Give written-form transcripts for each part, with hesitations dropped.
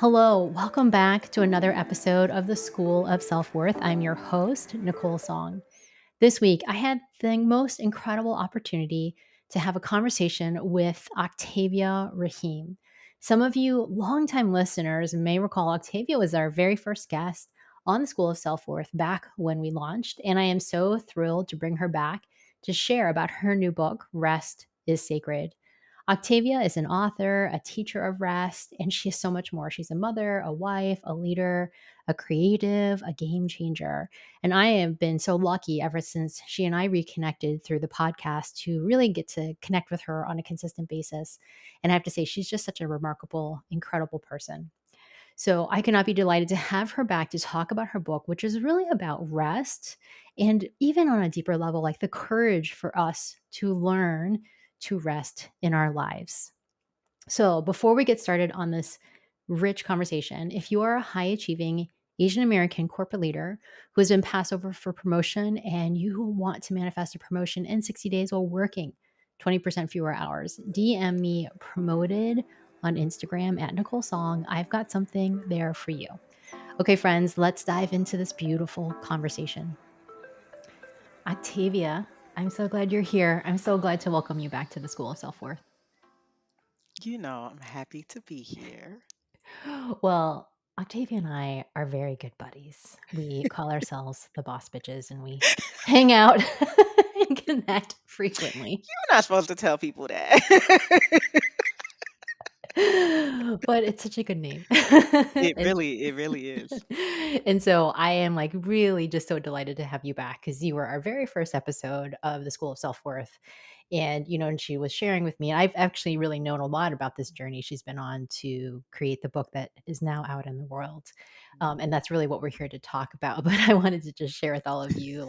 Hello, welcome back to another episode of the School of Self Worth. I'm your host, Nicole Song. This week, I had the most incredible opportunity to have a conversation with Octavia Raheem. Some of you longtime listeners may recall Octavia was our very first guest on the School of Self Worth back when we launched, and I am so thrilled to bring her back to share about her new book, Rest is Sacred. Octavia is an author, a teacher of rest, and she is so much more. She's a mother, a wife, a leader, a creative, a game changer. And I have been so lucky ever since she and I reconnected through the podcast to really get to connect with her on a consistent basis. And I have to say, she's just such a remarkable, incredible person. So I cannot be delighted to have her back to talk about her book, which is really about rest and even on a deeper level, like the courage for us to learn to rest in our lives. So before we get started on this rich conversation, if you are a high achieving Asian American corporate leader who has been passed over for promotion and you want to manifest a promotion in 60 days while working 20% fewer hours, DM me promoted on Instagram at Nicole Song. I've got something there for you. Okay, friends, let's dive into this beautiful conversation. Octavia, I'm so glad you're here. I'm so glad to welcome you back to the School of Self Worth. I'm happy to be here. Well, Octavia and I are very good buddies. We call ourselves the boss bitches and we hang out and connect frequently. You're not supposed to tell people that. But it's such a good name. And it really is. and so I am like really just so delighted to have you back because you were our very first episode of the School of Self Worth. And she was sharing with me. I've actually really known a lot about this journey she's been on to create the book that is now out in the world. And that's really what we're here to talk about. But I wanted to just share with all of you,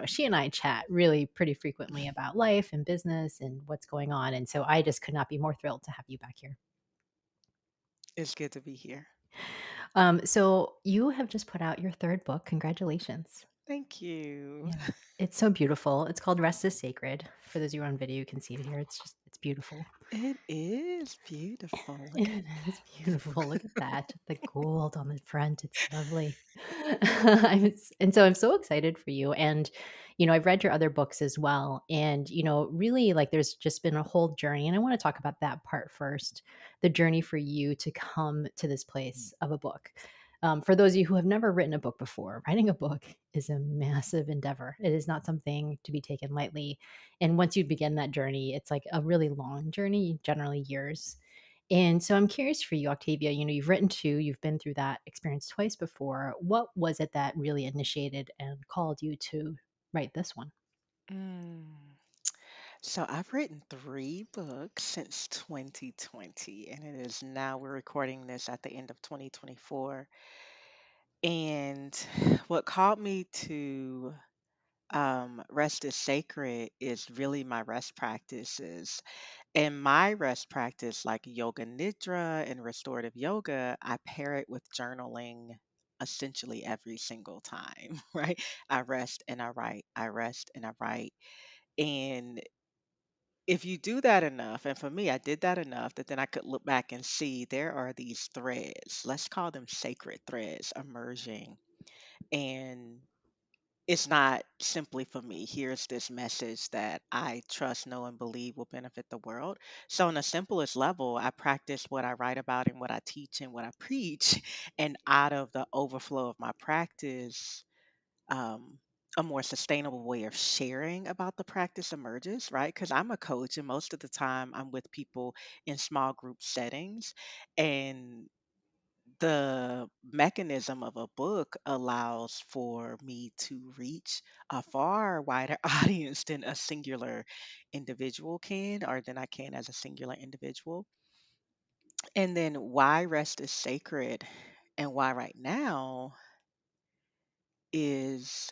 she and I chat really pretty frequently about life and business and what's going on. And so I just could not be more thrilled to have you back here. It's good to be here. So you have just put out your third book. Congratulations. Thank you. Yeah. It's so beautiful. It's called Rest is Sacred. For those of you on video, you can see it here. It's beautiful. It is beautiful. Look at It is beautiful. Look at that. The gold on the front. It's lovely. And so I'm so excited for you. And I've read your other books as well. And really like there's just been a whole journey. And I want to talk about that part first, the journey for you to come to this place of a book. For those of you who have never written a book before, writing a book is a massive endeavor. It is not something to be taken lightly. And once you begin that journey, it's like a really long journey, generally years. And so I'm curious for you, Octavia. You've written two, you've been through that experience twice before. What was it that really initiated and called you to write this one? Mm. So I've written 3 books since 2020, and it is now we're recording this at the end of 2024. And what called me to Rest is Sacred is really my rest practices. In my rest practice, like yoga nidra and restorative yoga, I pair it with journaling essentially every single time, right? I rest and I write, I rest and I write. And if you do that enough, and for me, I did that enough that then I could look back and see there are these threads, let's call them sacred threads emerging. And it's not simply for me. Here's this message that I trust, know, and believe will benefit the world. So, on the simplest level, I practice what I write about and what I teach and what I preach. And out of the overflow of my practice, um, a more sustainable way of sharing about the practice emerges, right? Because I'm a coach, and most of the time I'm with people in small group settings. And the mechanism of a book allows for me to reach a far wider audience than a singular individual can, or than I can as a singular individual. And then why rest is sacred and why right now is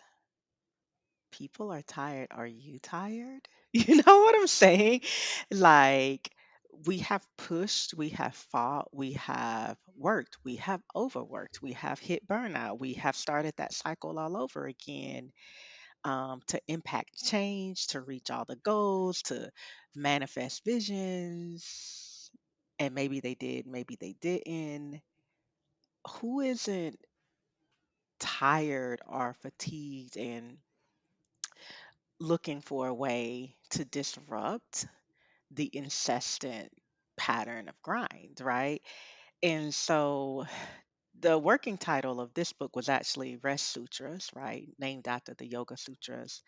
people are tired. Are you tired? You know what I'm saying? Like, we have pushed, we have fought, we have worked, we have overworked, we have hit burnout, we have started that cycle all over again, to impact change, to reach all the goals, to manifest visions. And maybe they did, maybe they didn't. who isn't tired or fatigued and looking for a way to disrupt the incessant pattern of grind, right? And so the working title of this book was actually Rest Sutras, right? Named after the Yoga Sutras.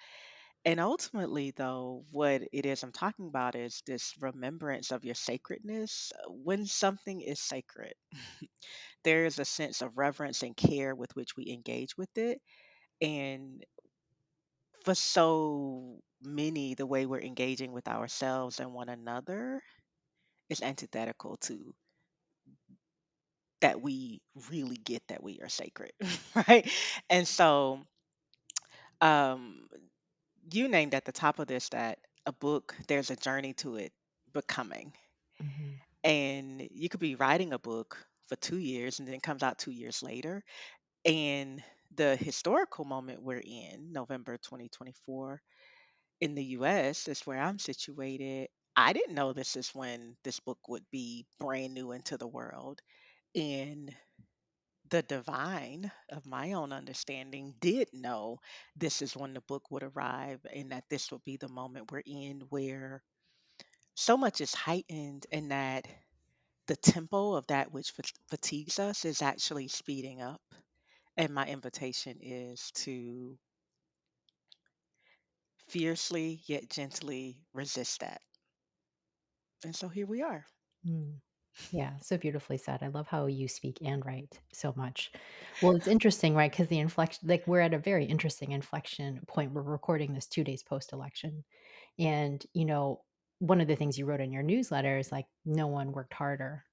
And ultimately, though, what it is I'm talking about is this remembrance of your sacredness. When something is sacred, there is a sense of reverence and care with which we engage with it. And for so many, the way we're engaging with ourselves and one another is antithetical to that we really get that we are sacred, right? And so, um, you named at the top of this that a book, there's a journey to it becoming. Mhm. And you could be writing a book for 2 years and then it comes out 2 years later. And the historical moment we're in, November 2024, in the US, is where I'm situated. I didn't know this is when this book would be brand new into the world. And the divine of my own understanding did know this is when the book would arrive and that this would be the moment we're in where so much is heightened and that the tempo of that which fatigues us is actually speeding up. And my invitation is to fiercely yet gently resist that. And so here we are. Mm. Yeah, so beautifully said. I love how you speak and write so much. Well, it's interesting, right? Because the inflection, like we're at a very interesting inflection point. We're recording this 2 days post election. And, one of the things you wrote in your newsletter is like, no one worked harder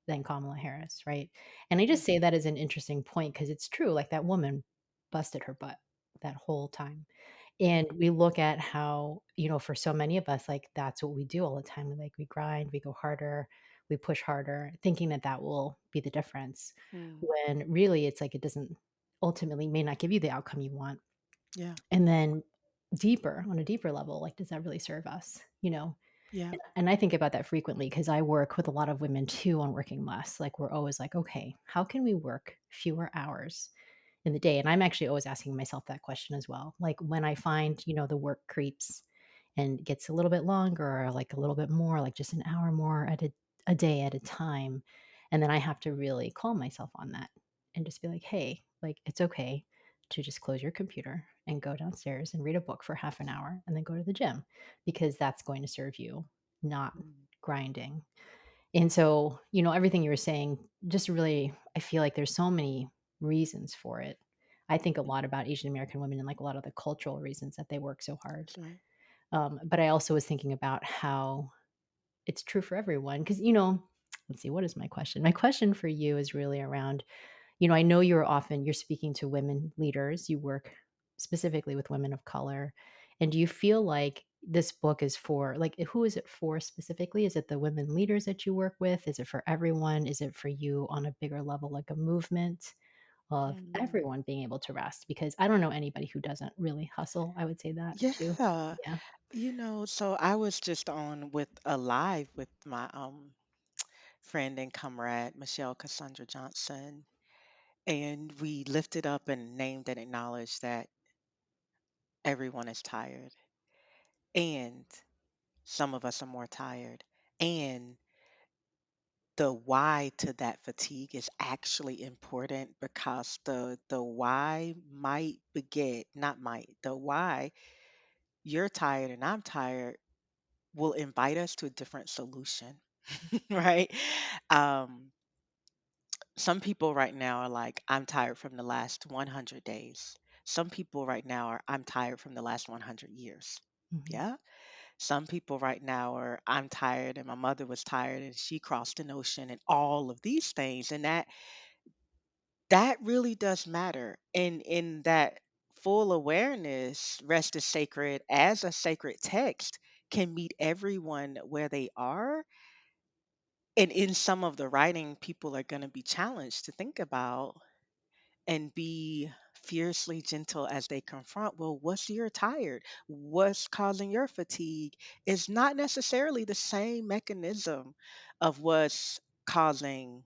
than Kamala Harris, right? And I just say Mhm. that as an interesting point because it's true. Like that woman busted her butt that whole time. And Mhm. we look at how, for so many of us, like that's what we do all the time. We grind, we go harder, we push harder, thinking that that will be the difference. Mm. When really it's like it doesn't ultimately may not give you the outcome you want. Yeah. And then deeper, on a deeper level, like, does that really serve us? Yeah. And I think about that frequently because I work with a lot of women too on working less. Like, we're always like, okay, how can we work fewer hours in the day? And I'm actually always asking myself that question as well. Like, when I find, the work creeps and gets a little bit longer or like a little bit more, like just an hour more at a day at a time. And then I have to really calm myself on that and just be like, hey, like, it's okay to just close your computer and go downstairs and read a book for half an hour and then go to the gym because that's going to serve you, not Mm. grinding. And so, everything you were saying, just really, I feel like there's so many reasons for it. I think a lot Mhm. about Asian American women and like a lot of the cultural reasons that they work so hard. That's right. But I also was thinking about how it's true for everyone. Because, let's see, what is my question? My question for you is really around, I know you're speaking to women leaders. You work specifically with women of color. And do you feel like this book is for, like, who is it for specifically? Is it the women leaders that you work with? Is it for everyone? Is it for you on a bigger level, like a movement of Mm. everyone being able to rest? Because I don't know anybody who doesn't really hustle. I would say that too. Yeah. Yeah. So I was just on with a live with my friend and comrade Michelle Cassandra Johnson, and we lifted up and named and acknowledged that everyone is tired, and some of us are more tired, and the why to that fatigue is actually important because the why might beget, not might, the why you're tired and I'm tired will invite us to a different solution, right? Um, some people right now are like, I'm tired from the last 100 days. Some people right now are, I'm tired from the last 100 years. Mhm. Yeah. Some people right now are, I'm tired and my mother was tired and she crossed an ocean and all of these things. And that really does matter. And in that full awareness, rest is sacred as a sacred text can meet everyone where they are. And in some of the writing, people are going to be challenged to think about and be fiercely gentle as they confront, well, what's your tired? What's causing your fatigue is not necessarily the same mechanism of what's causing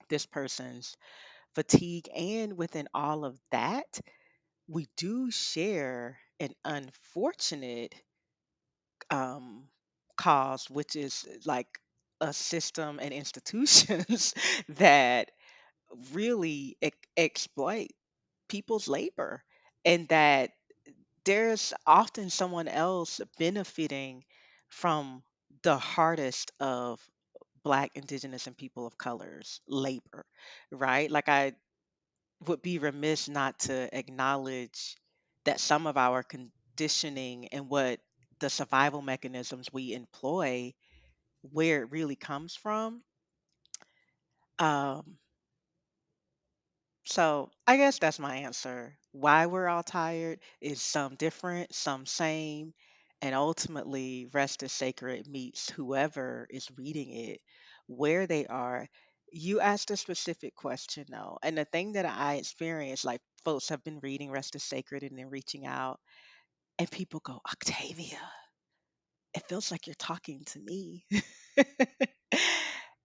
this person's fatigue. And within all of that, we do share an unfortunate um, cause, which is like a system and institutions that really exploit people's labor, and that there's often someone else benefiting from the hardest of Black, Indigenous, and people of color's labor, right? Like, I would be remiss not to acknowledge that some of our conditioning and what the survival mechanisms we employ, where it really comes from. Um, so I guess that's my answer. Why we're all tired is some different, some same, and ultimately Rest is Sacred meets whoever is reading it where they are. You asked a specific question though, and the thing that I experienced, like folks have been reading Rest is Sacred and then reaching out, and people go, Octavia, it feels like you're talking to me.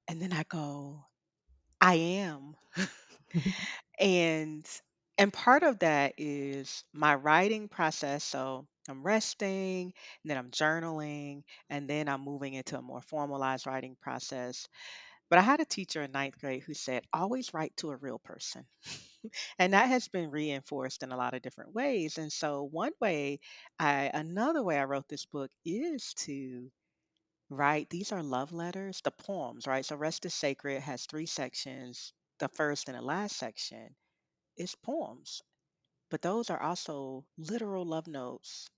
And then I go, I am. And part of that is my writing process. So I'm resting, and then I'm journaling, and then I'm moving into a more formalized writing process. But I had a teacher in ninth grade who said, always write to a real person. And that has been reinforced in a lot of different ways. And so another way I wrote this book is to write, these are love letters, the poems, right? So Rest is Sacred has three sections. The first and the last section is poems, but those are also literal love notes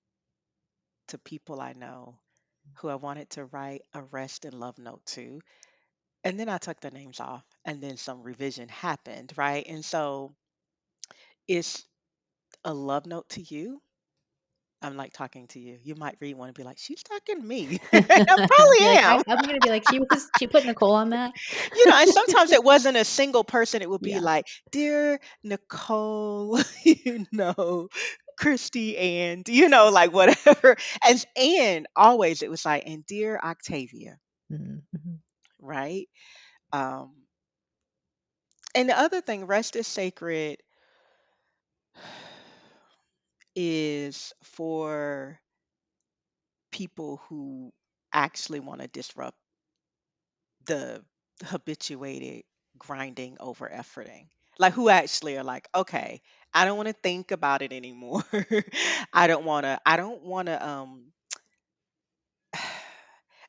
to people I know who I wanted to write a rest and love note to. And then I took the names off, and then some revision happened, right? And so it's a love note to you. I'm like talking to you. You might read one and be like, she's talking to me. And I probably You're like, am. I'm gonna be like, she put Nicole on that. And sometimes it wasn't a single person. It would be Yeah. like, dear Nicole, Christy, and like whatever. And always it was like, and dear Octavia, Mhm, mhm, right? Um, and the other thing, Rest is Sacred is for people who actually want to disrupt the habituated grinding over efforting. Like, who actually are like, okay, I don't want to think about it anymore. I don't want to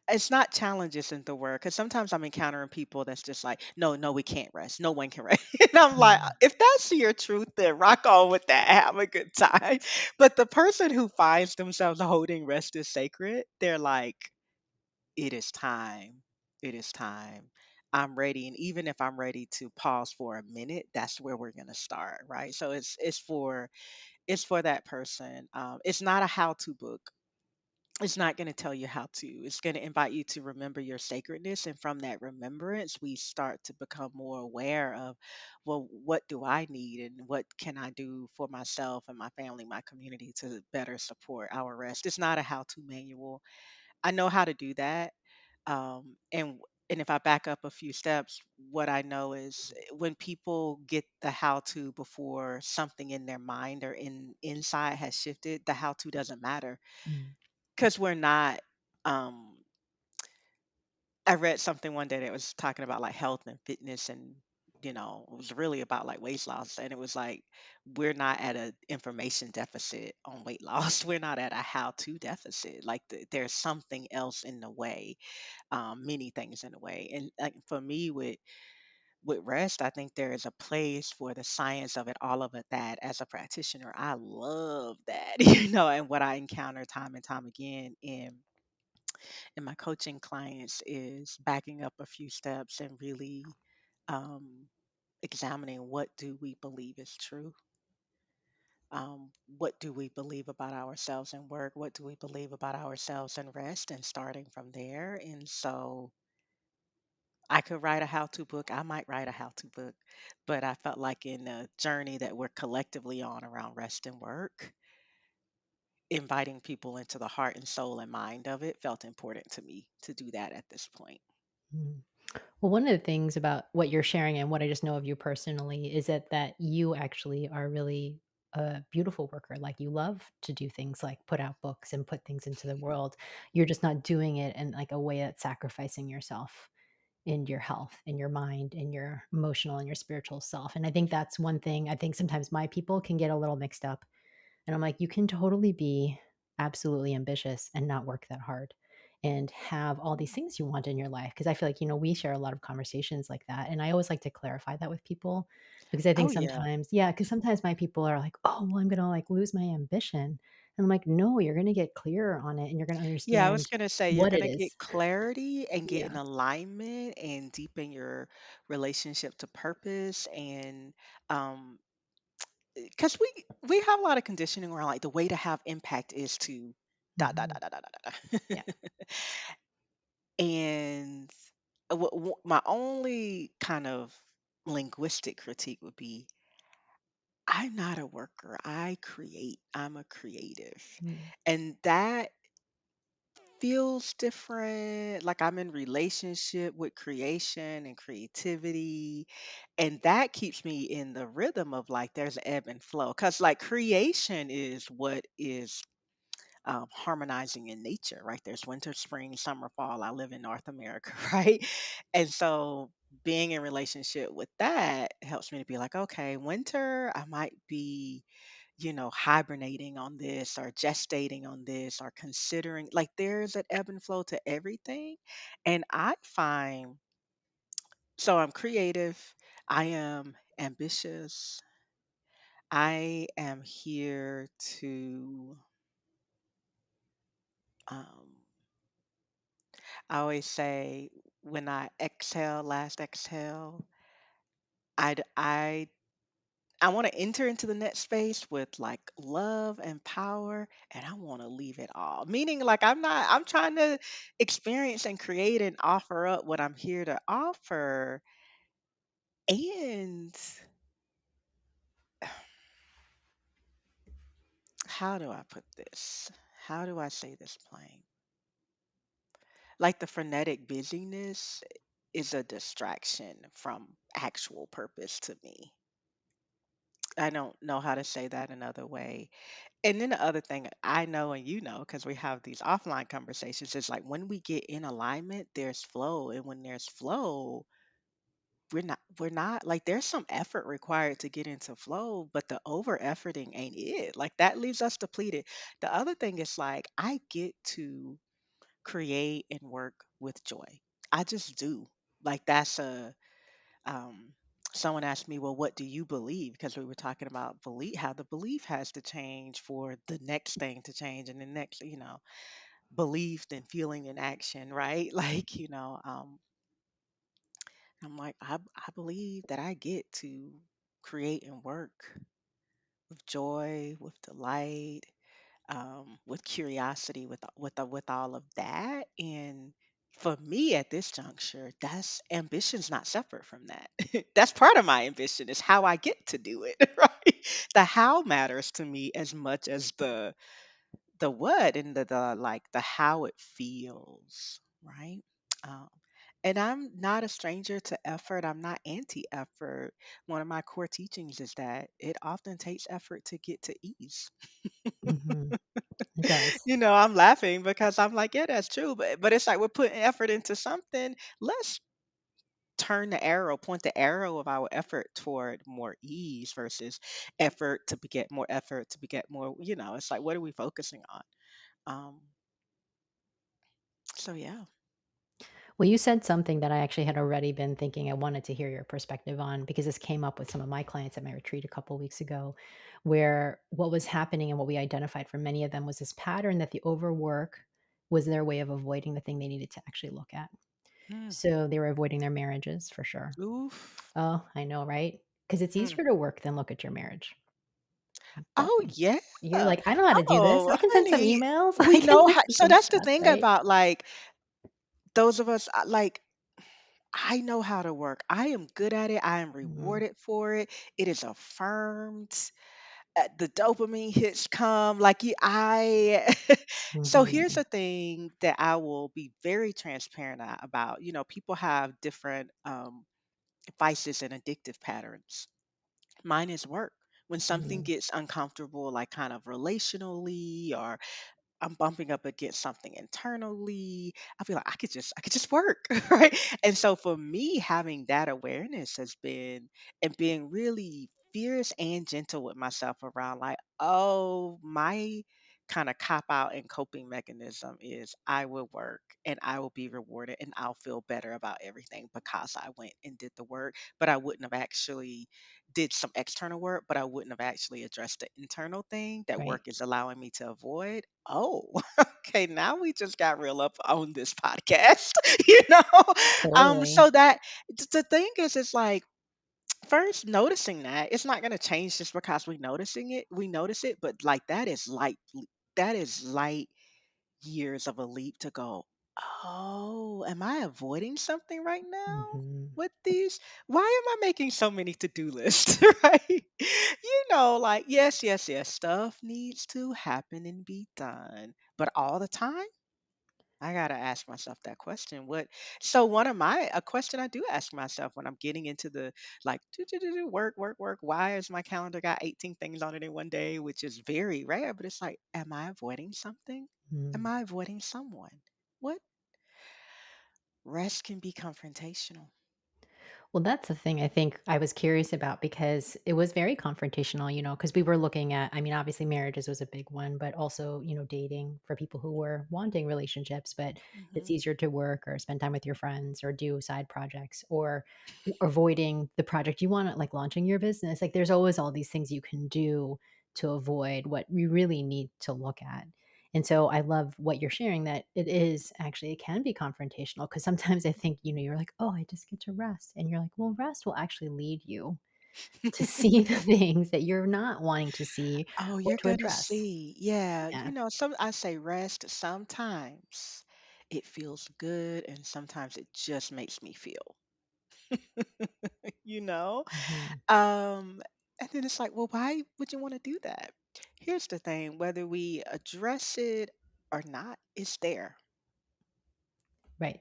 it's not challenges in the word, because sometimes I'm encountering people that's just like, no, no, we can't rest. No one can rest. And I'm like, mhm, if that's your truth, then rock on with that. Have a good time. But the person who finds themselves holding rest is sacred, they're like, it is time. It is time. I'm ready. And even if I'm ready to pause for a minute, that's where we're gonna start, right? So it's for that person. It's not a how-to book. It's not going to tell you how to. It's going to invite you to remember your sacredness. And from that remembrance, we start to become more aware of, well, what do I need and what can I do for myself and my family, my community to better support our rest? It's not a how to manual. I know how to do that. And if I back up a few steps, what I know is when people get the how to before something in their mind or inside has shifted, the how to doesn't matter, mhm, because we're not. um I read something one day that was talking about like health and fitness, and it was really about like weight loss, and it was like, we're not at an information deficit on weight loss. We're not at a how to deficit. Like, there's something else in the way, many things in the way. And like for me, with rest, I think there is a place for the science of it, all of it. That as a practitioner, I love that. And what I encounter time and time again in my coaching clients is backing up a few steps and really um, examining, what do we believe is true? What do we believe about ourselves in work? What do we believe about ourselves in rest? And starting from there. And so I could write a how to book. I might write a how to book, but I felt like in the journey that we're collectively on around rest and work, inviting people into the heart and soul and mind of it felt important to me to do that at this point. mhm. Well, one of the things about what you're sharing and what I just know of you personally is that you actually are really a beautiful worker. Like you love to do things like put out books and put things into the world. You're just not doing it in like a way that's sacrificing yourself in your health, in your mind, in your emotional and your spiritual self. And I think that's one thing I think sometimes my people can get a little mixed up. And I'm like, you can totally be absolutely ambitious and not work that hard and have all these things you want in your life. Cause I feel like, we share a lot of conversations like that. And I always like to clarify that with people because I Oh think yeah. sometimes, yeah, because sometimes my people are like, oh, well, I'm going to like lose my ambition. And I'm like, no, you're going to get clearer on it and you're going to Yeah, I was understand gonna say you're what it gonna get is. clarity and get Yeah. in alignment and deepen your relationship to purpose and um because we have a lot of conditioning around like the way to have impact is to dot dot Mhm. dot dot dot dot, dot. Yeah. And my only kind of linguistic critique would be I'm not a worker. I create. I'm a creative. Mm. And that feels different. Like I'm in relationship with creation and creativity. And that keeps me in the rhythm of like there's ebb and flow. Cause like creation is what is harmonizing in nature, right? There's winter, spring, summer, fall. I live in North America, right? And so being in relationship with that helps me to be like, okay, winter, I might be, hibernating on this or gestating on this or considering like there's an ebb and flow to everything. And I find so I'm creative, I am ambitious, I am here to um I always say when I exhale, last exhale, I want to enter into the next space with like love and power, and I want to leave it all. Meaning, like I'm trying to experience and create and offer up what I'm here to offer. And how do I put this? How do I say this plain? Like the frenetic busyness is a distraction from actual purpose to me. I don't know how to say that another way. And then the other thing I know and you know, because we have these offline conversations, is like when we get in alignment, there's flow. And when there's flow, we're not like there's some effort required to get into flow, but the over efforting ain't it. Like that leaves us depleted. The other thing is like I get to create and work with joy. I just do. Like that's a um, someone asked me, well, what do you believe? Because we were talking about belief, how the belief has to change for the next thing to change, and the next, belief and feeling and action, right? Like, I'm like, I believe that I get to create and work with joy, with delight, with curiosity, with all of that. And for me at this juncture, that's ambition's not separate from that. That's part of my ambition is how I get to do it, right? The how matters to me as much as the what and the like the how it feels, right? Um, and I'm not a stranger to effort. I'm not anti-effort. One of my core teachings is that it often takes effort to get to ease. Mhm. It does. I'm laughing because I'm like, yeah, that's true. But it's like we're putting effort into something. Let's point the arrow of our effort toward more ease versus effort to beget more effort to beget more. It's like what are we focusing on? Um, so yeah. Well, you said something that I actually had already been thinking I wanted to hear your perspective on because this came up with some of my clients at my retreat a couple weeks ago, where what was happening and what we identified for many of them was this pattern that the overwork was their way of avoiding the thing they needed to actually look at. Mm. So they were avoiding their marriages for sure. Oof. Oh, I know, right? Because it's Mm. easier to work than look at your marriage. Oh Definitely. yeah. You're like, I know how to do this. Oh, I can send some honey, emails. I we can know do how. So some that's the stuff, thing right? about like those of us like I know how to work. I am good at it. I am Mhm. rewarded for it. It is affirmed. the dopamine hits come like I so here's Mhm. the thing that I will be very transparent about. People have different vices and addictive patterns. Mine is work. When something Mhm. gets uncomfortable, like kind of relationally, or I'm bumping up against something internally, I feel like I could just work, right? And so for me, having that awareness has been, and being really fierce and gentle with myself around, like, oh, my kind of cop out and coping mechanism is I will work and I will be rewarded and I'll feel better about everything because I went and did the work, but I wouldn't have actually did some external work, but I wouldn't have actually addressed the internal thing that Right. work is allowing me to avoid. Oh, okay. Now we just got real up on this podcast, you know? Totally. So that the thing is, it's like, first noticing that it's not going to change just because we notice it, but like that is light years of a leap to go, oh, am I avoiding something right now Mhm. with these? Why am I making so many to-do lists? Right? Like, yes, yes, yes, stuff needs to happen and be done. But all the time, I gotta ask myself that question. So a question I do ask myself when I'm getting into the like work, work, work. Why is my calendar got 18 things on it in one day, which is very rare, but it's like, am I avoiding something? Am Mm. I avoiding someone? What? Rest can be confrontational. Well, that's the thing I think I was curious about because it was very confrontational, because we were looking at, I mean, obviously marriages was a big one, but also, dating for people who were wanting relationships, but it's Hmm. easier to work or spend time with your friends or do side projects or avoiding the project you want, like launching your business. Like there's always all these things you can do to avoid what we really need to look at. And so I love what you're sharing that it is actually, it can be confrontational because sometimes I think, you're like, oh, I just get to rest. And you're like, well, rest will actually lead you to see the things that you're not wanting to see Oh, or you're to gonna address. see. Yeah, Yeah. some I say rest sometimes it feels good and sometimes it just makes me feel. you know? Mhm. Um and then it's like, well, why would you want to do that? Here's the thing, whether we address it or not, it's there. Right.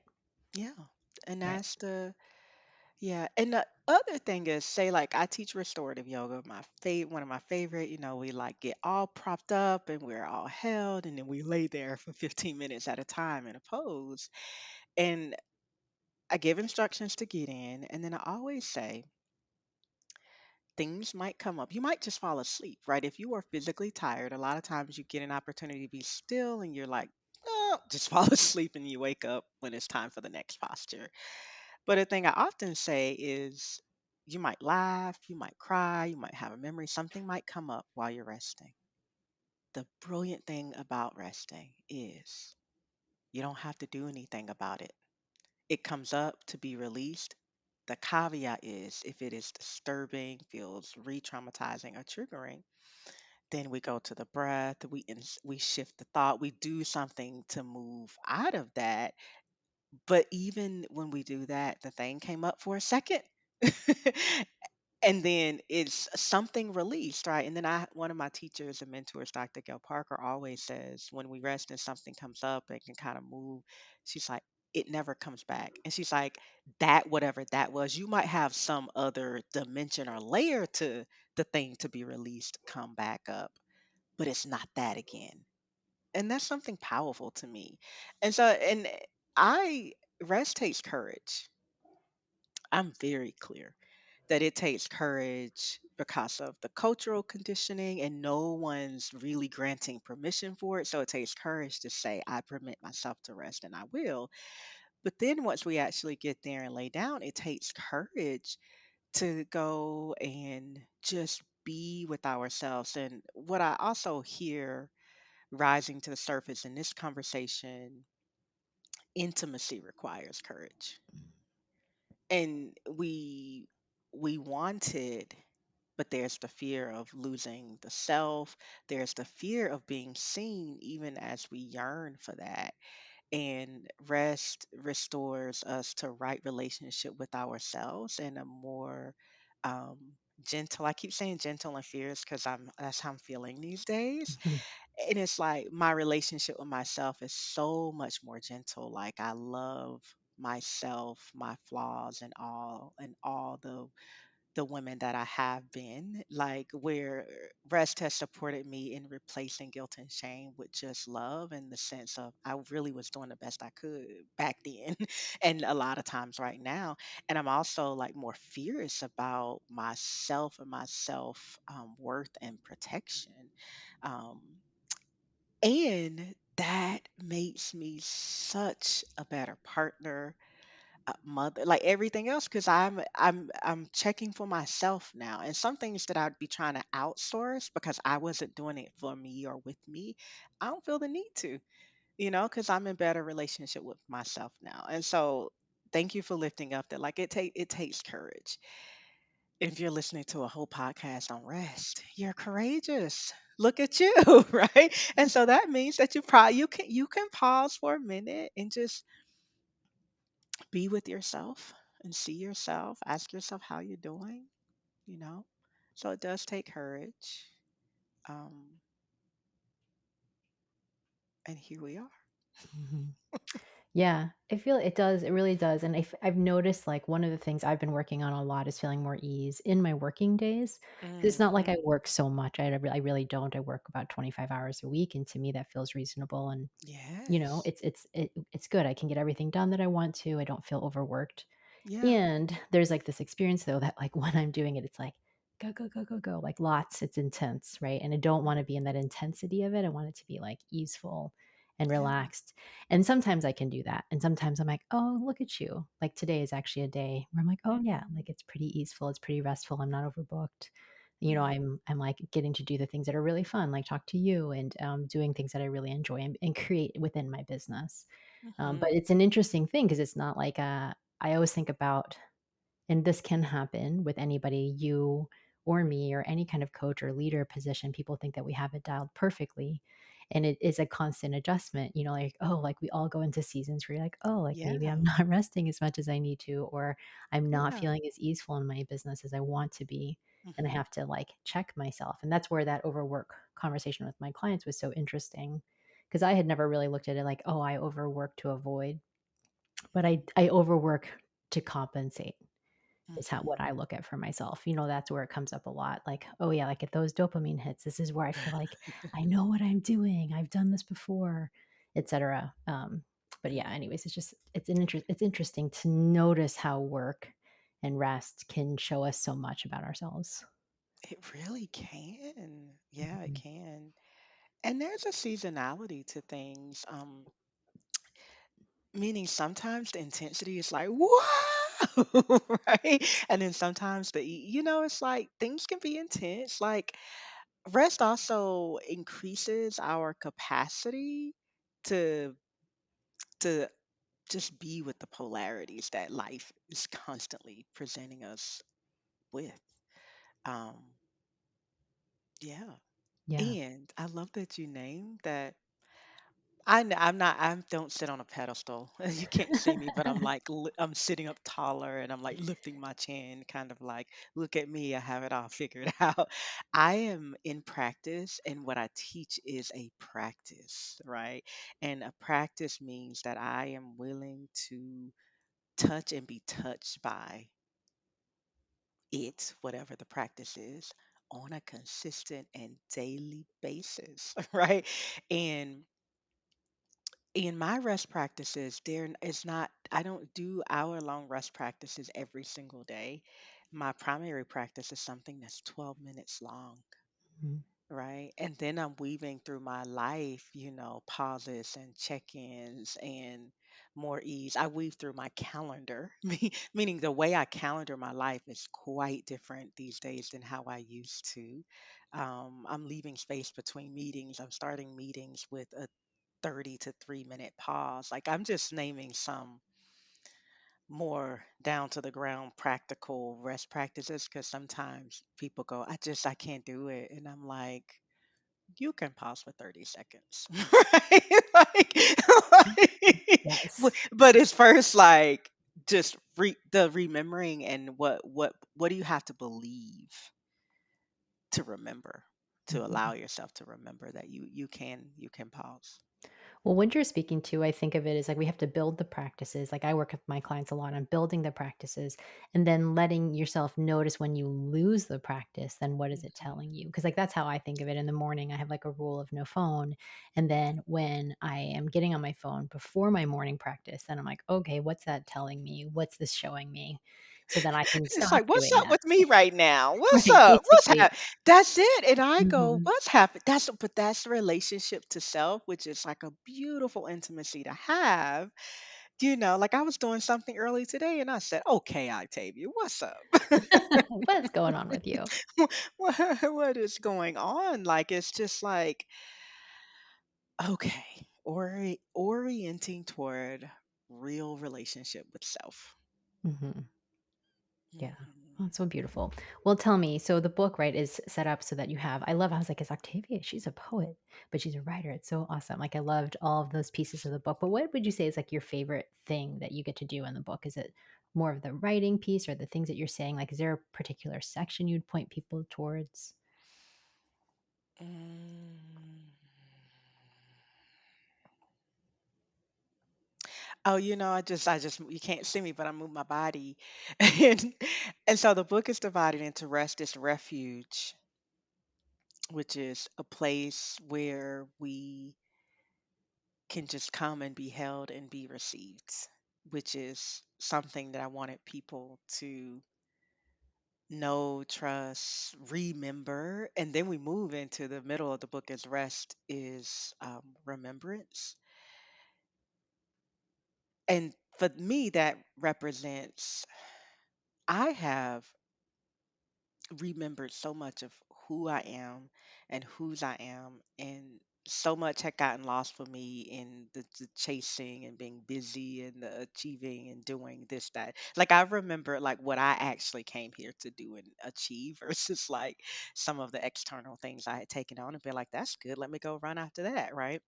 Yeah. And Right. that's the Yeah, and the other thing is, say like I teach restorative yoga, one of my favorite, we like get all propped up and we're all held and then we lay there for 15 minutes at a time in a pose. And I give instructions to get in, and then I always say things might come up. You might just fall asleep, right? If you are physically tired, a lot of times you get an opportunity to be still and you're like, oh, just fall asleep and you wake up when it's time for the next posture. But a thing I often say is you might laugh, you might cry, you might have a memory, something might come up while you're resting. The brilliant thing about resting is you don't have to do anything about it. It comes up to be released. The caveat is if it is disturbing, feels re traumatizing, or triggering, then we go to the breath, we shift the thought, we do something to move out of that. But even when we do that, the thing came up for a second. And then it's something released, right? And then one of my teachers and mentors, Dr. Gail Parker, always says when we rest and something comes up and can kind of move, she's like, it never comes back. And she's like, that, whatever that was, you might have some other dimension or layer to the thing to be released, come back up, but it's not that again. And that's something powerful to me. And I, rest takes courage. I'm very clear that it takes courage because of the cultural conditioning and no one's really granting permission for it. So it takes courage to say, I permit myself to rest and I will. But then once we actually get there and lay down, it takes courage to go and just be with ourselves. And what I also hear rising to the surface in this conversation, intimacy requires courage. And we wanted, but there's the fear of losing the self, there's the fear of being seen even as we yearn for that. And rest restores us to right relationship with ourselves in a more um, gentle. I keep saying gentle and fierce because that's how I'm feeling these days. Mhm. And it's like my relationship with myself is so much more gentle. Like I love myself, my flaws, and all the women that I have been, like where rest has supported me in replacing guilt and shame with just love, in the sense of I really was doing the best I could back then and a lot of times right now. And I'm also like more fierce about myself and my self worth and protection. Um, and that makes me such a better partner, mother, like everything else, because I'm checking for myself now, and some things that I'd be trying to outsource because I wasn't doing it for me or with me, I don't feel the need to, because I'm in better relationship with myself now. And so thank you for lifting up that, like it takes courage. If you're listening to a whole podcast on rest, you're courageous. Look at you, right? And so that means that you can pause for a minute and just be with yourself and see yourself, ask yourself how you're doing, you know. So it does take courage. Um, and here we are. Mhm. Yeah, I feel it does. It really does. And I've noticed like one of the things I've been working on a lot is feeling more ease in my working days. Because it's not like I Mm-hmm. work so much. I really don't. I work about 25 hours a week. And to me, that feels reasonable. And, Yes. it's good. I can get everything done that I want to. I don't feel overworked. Yeah. And there's, like, this experience, though, that, like, when I'm doing it, it's like, go, go, go, go, go, like, lots, it's intense, right? And I don't wanna be in that intensity of it. I want it to be, like, easeful and Yeah. relaxed. And sometimes I can do that, and sometimes I'm like, "Oh, look at you." Like, today is actually a day where I'm like, "Oh, yeah, Mm-hmm. like, it's pretty easeful, it's pretty restful, I'm not overbooked." Mm-hmm. I'm, like, getting to do the things that are really fun, like talk to you and, doing things that I really enjoy and create within my business. But Mm-hmm. it's an interesting thing because it's not like, I always think about, and this can happen with anybody, you or me or any kind of coach or leader position. People think that we have it dialed perfectly. And it is a constant adjustment, like, oh, like we all go into seasons where you're like, oh, like maybe I'm Yeah. not resting as much as I need to, or I'm not Yeah. feeling as easeful in my business as I want to be. And I Mm-hmm. have to like check myself. And that's where that overwork conversation with my clients was so interesting because I had never really looked at it like, oh, I overwork to avoid, but I overwork to compensate is how what Mm-hmm. I look at for myself. That's where it comes up a lot. Like, oh yeah, like at those dopamine hits, this is where I feel like I know what I'm doing. I've done this before, etc. But yeah, Mm. anyways, it's interesting to notice how work and rest can show us so much about ourselves. It really can. Yeah, it Mhm. can. And there's a seasonality to things. Meaning sometimes the intensity is like, wow, right? And then sometimes it's like things can be intense. Like rest also increases our capacity to to just be with the polarities that life is constantly presenting us with. Um, yeah. Yeah. And I love that you named that. I don't sit on a pedestal. You can't see me, but I'm like I'm sitting up taller and I'm like lifting my chin, kind of like, look at me, I have it all figured out. I am in practice, and what I teach is a practice, right? And a practice means that I am willing to touch and be touched by it, whatever the practice is, on a consistent and daily basis, right? And in my rest practices, there is not, I don't do hour long rest practices every single day. My primary practice is something that's 12 minutes long, Mhm. right? And then I'm weaving through my life, pauses and check ins and more ease. I weave through my calendar, meaning the way I calendar my life is quite different these days than how I used to. I'm leaving space between meetings. I'm starting meetings with a 30 to 3 minute pause. Like I'm just naming some more down to the ground practical rest practices, because sometimes people go, I can't do it. And I'm like, you can pause for 30 seconds. Right? Like, Yes. but it's first like, just the remembering and what do you have to believe to remember, to allow Mhm. yourself to remember that you can pause. Well, what you're speaking to, I think of it as like we have to build the practices. Like I work with my clients a lot on building the practices and then letting yourself notice when you lose the practice, then what is it Mhm. telling you? Because like that's how I think of it in the morning. I have like a rule of no phone. And then when I am getting on my phone before my morning practice, then I'm like, okay, what's that telling me? What's this showing me? So then I can It's stop like, "What's doing up that. with me right now? What's Right. up? What's Basically. That's it, and I go, Mhm. "What's happened?" That's the relationship to self, which is like a beautiful intimacy to have, like, I was doing something early today, and I said, "Okay, Octavia, what's up? What's going on with you? What is going on?" Like, it's just like, okay, orienting toward real relationship with self. Mhm. Yeah. Mhm. Oh, it's so beautiful. Well, tell me, so the book, right, is set up so that you have I was like, "Is Octavia she's a poet, but she's a writer." It's so awesome. Like, I loved all of those pieces of the book, but what would you say is, like, your favorite thing that you get to do in the book? Is it more of the writing piece or the things that you're saying? Like, is there a particular section you'd point people towards? Mm. Oh, I just you can't see me, but I move my body. And and so the book is divided into rest is refuge, which is a place where we can just come and be held and be received, which is something that I wanted people to know, trust, remember. And then we move into the middle of the book as rest is remembrance. And for me, that represents I have remembered so much of who I am and whose I am, and so much had gotten lost for me in the chasing and being busy and the achieving and doing this, that. Like I remember like what I actually came here to do and achieve versus like some of the external things I had taken on and been like, that's good. Let me go run after that, right?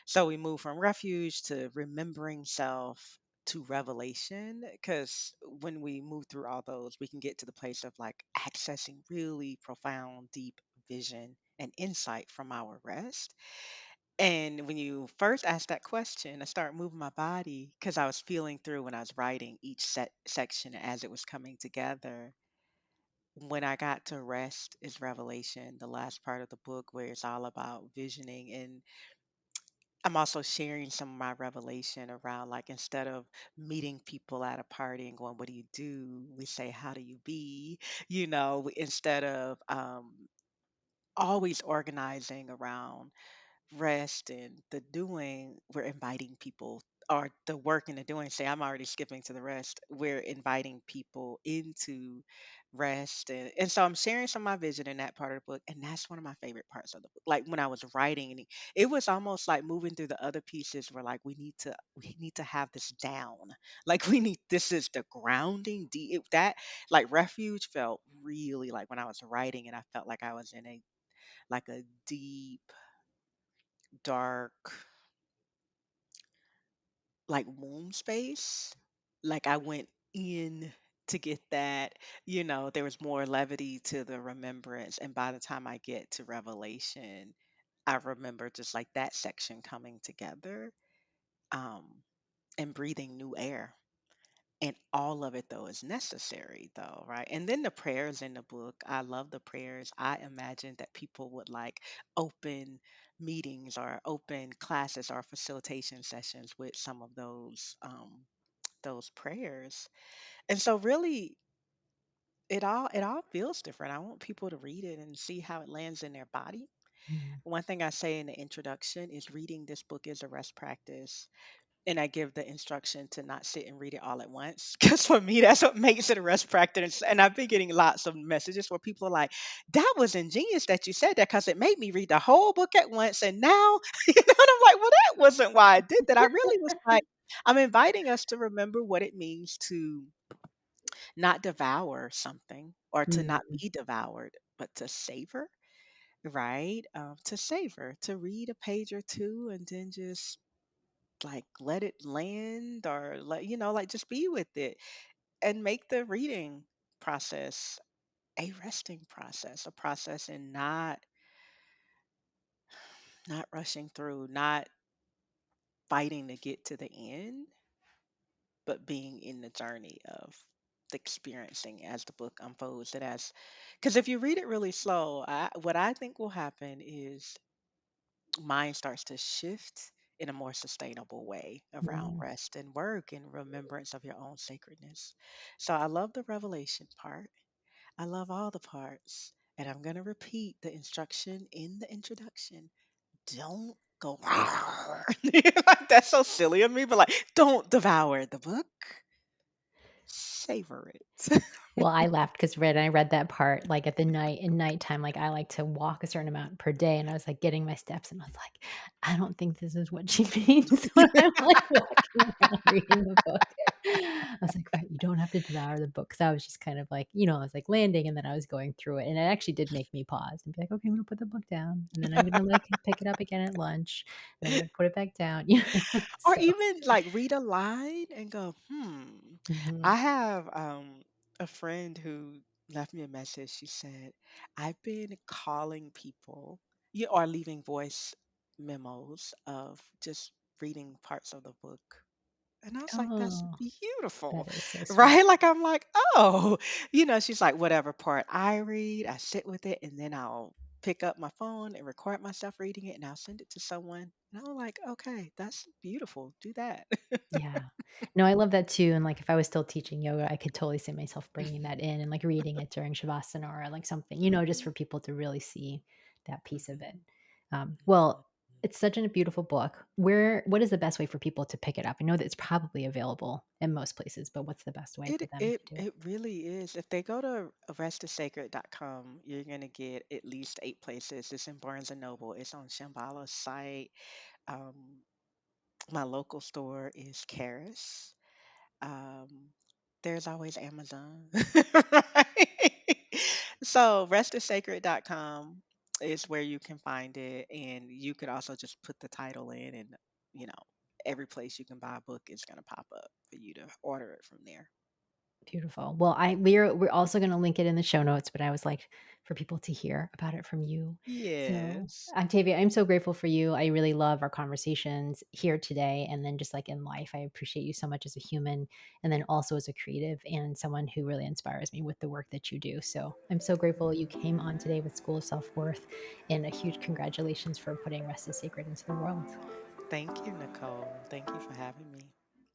So we move from refuge to remembering self to revelation because when we move through all those, we can get to the place of like accessing really profound, deep vision and insight from our rest. And when you first asked that question, I started moving my body because I was feeling through when I was writing each section as it was coming together. When I got to rest is revelation, the last part of the book where it's all about visioning. And I'm also sharing some of my revelation around like instead of meeting people at a party and going, "What do you do?" We say, "How do you be?" Instead of always organizing around rest and the doing, we're inviting people, or the work and the doing. Say, I'm already skipping to the rest. We're inviting people into rest. And so I'm sharing some of my vision in that part of the book. And that's one of my favorite parts of the book. Like when I was writing, and it was almost like moving through the other pieces where like we need to have this down. Like this is the grounding deep that like refuge felt really like when I was writing and I felt like I was in a deep dark like womb space. Like I went in to get that, there was more levity to the remembrance. And by the time I get to Revelation, I remember just like that section coming together, um, and breathing new air. And all of it though is necessary though, right? And then the prayers in the book, I love the prayers. I imagine that people would like open meetings or open classes or facilitation sessions with some of those prayers. And so really it all feels different. I want people to read it and see how it lands in their body. Mm, One thing I say in the introduction is reading this book is a rest practice, and I give the instruction to not sit and read it all at once. Because for me, that's what makes it a rest practice. And I've been getting lots of messages where people are like, that was ingenious that you said that because it made me read the whole book at once. And now, and I'm like, well, that wasn't why I did that. I really was like, I'm inviting us to remember what it means to not devour something or to not mm, be devoured, but to savor, right? To savor, to read a page or two and then just like let it land or like just be with it and make the reading process a resting process, a process and not rushing through, not fighting to get to the end, but being in the journey of the experiencing as the book unfolds. It as because if you read it really slow, what I think will happen is mind starts to shift in a more sustainable way around Mm. rest and work and remembrance of your own sacredness. So I love the revelation part. I love all the parts. And I'm going to repeat the instruction in the introduction. Don't go. Like, that's so silly of me, but like, don't devour the book. Savor it. Well, I laughed because I read that part, like, at the nighttime, like, I like to walk a certain amount per day, and I was, like, getting my steps, and I was like, "I don't think this is what she means when I'm, like, walking around reading the book." I was like, "Right, you don't have to devour the book," 'cause I was just kind of like, I was, like, landing, and then I was going through it, and it actually did make me pause and be like, "Okay, I'm gonna put the book down, and then I'm gonna, like, pick it up again at lunch, and I'm gonna put it back down," Or So even like read a line and go, mhm. I have a friend who left me a message. She said, I've been calling people, you or leaving voice memos of just reading parts of the book. And I was like, that's Oh, beautiful, that is so sweet. right? Like, I'm like, oh, she's like, whatever part I read, I sit with it, and then I'll pick up my phone and record myself reading it, and I'll send it to someone. And I'm like, okay, that's beautiful. Do that. Yeah. No, I love that too, and, like, if I was still teaching yoga, I could totally see myself bringing that in and, like, reading it during shavasana or, like, something, just Mhm, for people to really see that piece of it. mhm, Well, mhm. it's such a beautiful book. What is the best way for people to pick it up? I know that it's probably available in most places, but what's the best way for It them it to do it? it really is. If they go to arrestsacred.com, you're gonna get at least 8 places. It's in Barnes and Noble. It's on Shambhala's site. Um, my local store is Karis. Um, there's always Amazon, right? So restisacred.com is where you can find it, and you could also just put the title in, and you know, every place you can buy a book is gonna pop up for you to order it from there. Beautiful. Well, we're also gonna link it in the show notes, but I was like, for people to hear about it from you. So, Yes. Octavia, I'm so grateful for you. I really love our conversations here today, and then just like in life. I appreciate you so much as a human, and then also as a creative and someone who really inspires me with the work that you do. So, I'm so grateful you came on today with School of Self Worth, and a huge congratulations for putting Rest is Sacred into the world. Thank you, Nicole. Thank you for having me.